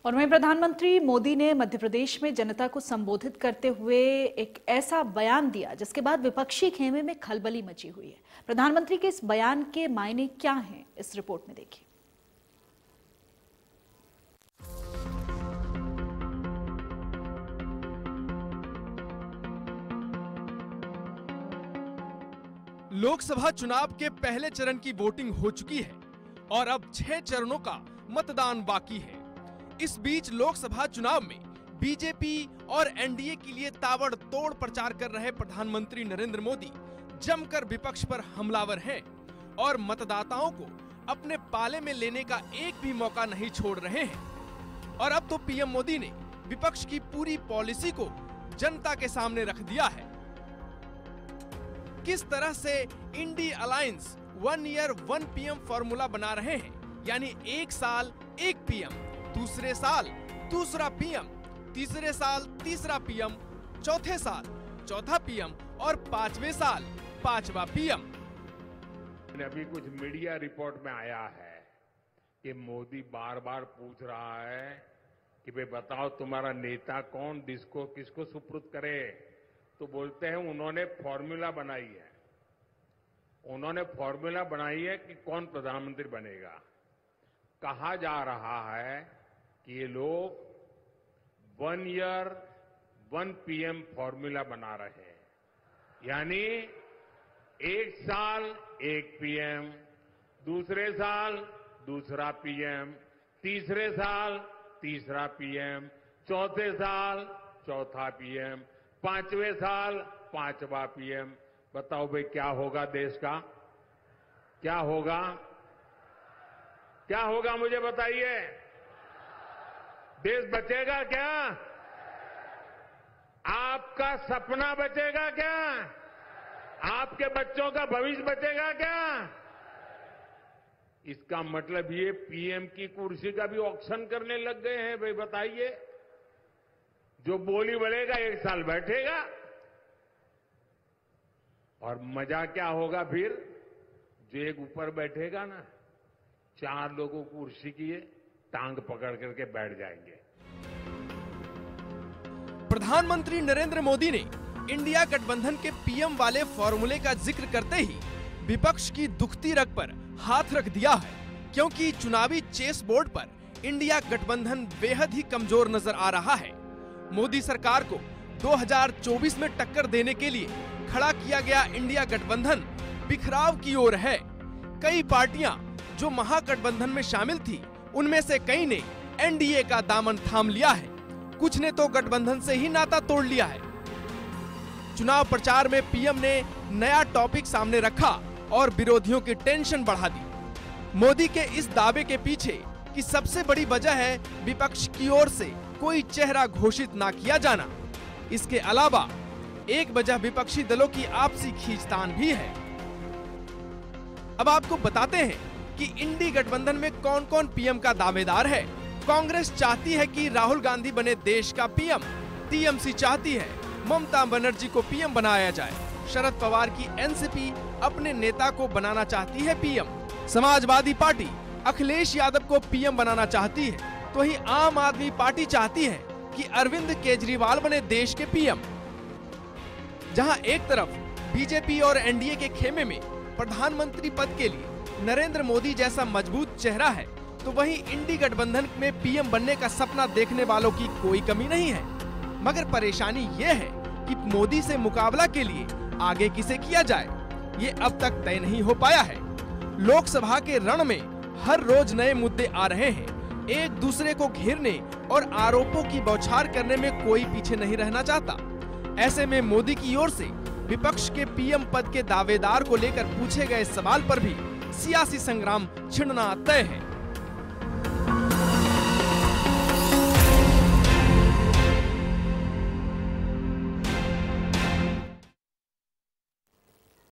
और वहीं प्रधानमंत्री मोदी ने मध्य प्रदेश में जनता को संबोधित करते हुए एक ऐसा बयान दिया जिसके बाद विपक्षी खेमे में खलबली मची हुई है। प्रधानमंत्री के इस बयान के मायने क्या हैं, इस रिपोर्ट में देखिए। लोकसभा चुनाव के पहले चरण की वोटिंग हो चुकी है और अब 6 चरणों का मतदान बाकी है। इस बीच लोकसभा चुनाव में बीजेपी और एनडीए के लिए ताबड़तोड़ प्रचार कर रहे प्रधानमंत्री नरेंद्र मोदी जमकर विपक्ष पर हमलावर हैं और मतदाताओं को अपने पाले में लेने का एक भी मौका नहीं छोड़ रहे हैं। और अब तो पीएम मोदी ने विपक्ष की पूरी पॉलिसी को जनता के सामने रख दिया है। किस तरह से INDI alliance 1 year 1 PM formula बना रहे हैं, यानी 1 साल 1 पीएम, दूसरे साल दूसरा पीएम, तीसरे साल तीसरा पीएम, चौथे साल चौथा पीएम और 5वें साल 5वां पीएम। अभी कुछ मीडिया रिपोर्ट में आया है कि मोदी बार बार पूछ रहा है कि भाई बताओ तुम्हारा नेता कौन, किसको सुपुर्द करे। तो बोलते हैं उन्होंने फॉर्मूला बनाई है। उन्होंने फॉर्मूला बनाई है कि कौन प्रधानमंत्री बनेगा। कहा जा रहा है कि ये लोग 1 ईयर 1 पीएम फॉर्मूला बना रहे हैं, यानी 1 साल 1 पीएम, दूसरे साल दूसरा पीएम, तीसरे साल तीसरा पीएम, चौथे साल चौथा पीएम, 5वें साल 5वां पीएम। बताओ भाई क्या होगा देश का? क्या होगा? क्या होगा मुझे बताइए। देश बचेगा क्या? आपका सपना बचेगा क्या? आपके बच्चों का भविष्य बचेगा क्या? इसका मतलब ये पीएम की कुर्सी का भी ऑक्शन करने लग गए हैं। भाई बताइए, जो बोली बोलेगा 1 साल बैठेगा। और मजा क्या होगा फिर? जो एक ऊपर बैठेगा ना, 4 लोगों को कुर्सी की टांग पकड़ करके बैठ जाएंगे। प्रधानमंत्री नरेंद्र मोदी ने इंडिया गठबंधन के पीएम वाले फॉर्मूले का जिक्र करते ही विपक्ष की दुखती रग पर हाथ रख दिया है, क्योंकि चुनावी चेस बोर्ड पर इंडिया गठबंधन बेहद ही कमजोर नजर आ रहा है। मोदी सरकार को 2024 में टक्कर देने के लिए खड़ा किया गया इंडिया गठबंधन बिखराव की ओर है। कई पार्टियां जो महागठबंधन में शामिल थी, उनमें से कई ने एनडीए का दामन थाम लिया है, कुछ ने तो गठबंधन से ही नाता तोड़ लिया है। चुनाव प्रचार में पीएम ने नया टॉपिक सामने रखा और विरोधियों की टेंशन बढ़ा दी। मोदी के इस दावे के पीछे की सबसे बड़ी वजह है विपक्ष की ओर से कोई चेहरा घोषित ना किया जाना। इसके अलावा एक वजह विपक्षी दलों की आपसी खींचतान भी है। अब आपको बताते हैं कि इंडी गठबंधन में कौन कौन पीएम का दावेदार है। कांग्रेस चाहती है कि राहुल गांधी बने देश का पीएम। टीएमसी चाहती है ममता बनर्जी को पीएम बनाया जाए। शरद पवार की एनसीपी अपने नेता को बनाना चाहती है पीएम। समाजवादी पार्टी अखिलेश यादव को पीएम बनाना चाहती है, तो वहीं आम आदमी पार्टी चाहती है कि अरविंद केजरीवाल बने देश के पीएम। जहां एक तरफ बीजेपी और एनडीए के खेमे में प्रधानमंत्री पद के लिए नरेंद्र मोदी जैसा मजबूत चेहरा है, तो वहीं इंडी गठबंधन में पीएम बनने का सपना देखने वालों की कोई कमी नहीं है। मगर परेशानी ये है कि मोदी से मुकाबला के लिए आगे किसे किया जाए, ये अब तक तय नहीं हो पाया है। लोकसभा के रण में हर रोज नए मुद्दे आ रहे हैं। एक दूसरे को घेरने और आरोपों की बौछार करने में कोई पीछे नहीं रहना चाहता। ऐसे में मोदी की ओर से विपक्ष के पीएम पद के दावेदार को लेकर पूछे गए सवाल पर भी सियासी संग्राम छिड़ना तय है।